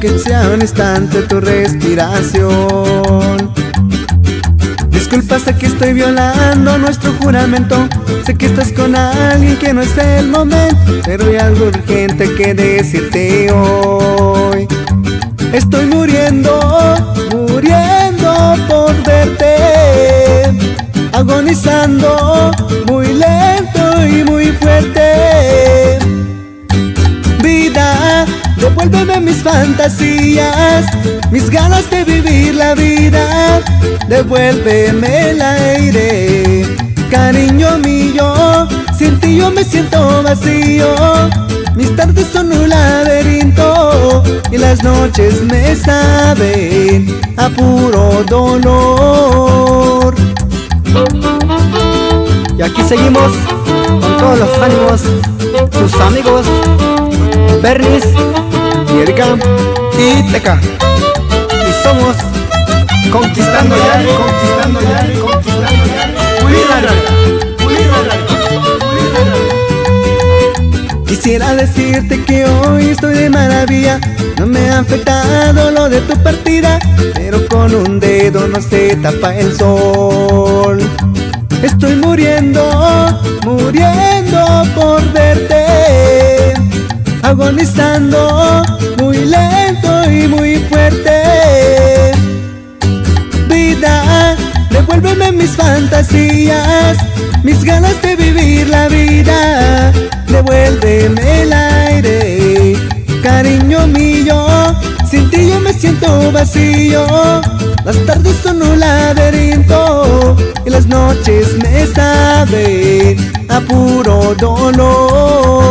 aunque sea un instante tu respiración. Disculpa, sé que estoy violando nuestro juramento, sé que estás con alguien que no es el momento, pero hay algo urgente que decirte hoy. Estoy muriendo, muriendo por verte, agonizando muy lento y muy fuerte. Vida, devuélveme mis fantasías, mis ganas de vivir la vida, devuélveme el aire. Cariño mío, sin ti yo me siento vacío, mis tardes son un laberinto y las noches me saben a puro dolor. Y aquí seguimos con todos los ánimos, sus amigos Bernis Y Erika y Teca. Y somos Conquistando ya, conquistando ya, conquistando ya. Quisiera decirte que hoy estoy de maravilla, no me ha afectado lo de tu partida, pero con un dedo no se tapa el sol. Estoy muriendo, muriendo por verte, agonizando muy lento y muy fuerte. Vida, devuélveme mis fantasías, mis ganas de vivir la vida, devuélveme el aire. Cariño mío, sin ti yo me siento vacío, las tardes son un laberinto y las noches me saben a puro dolor.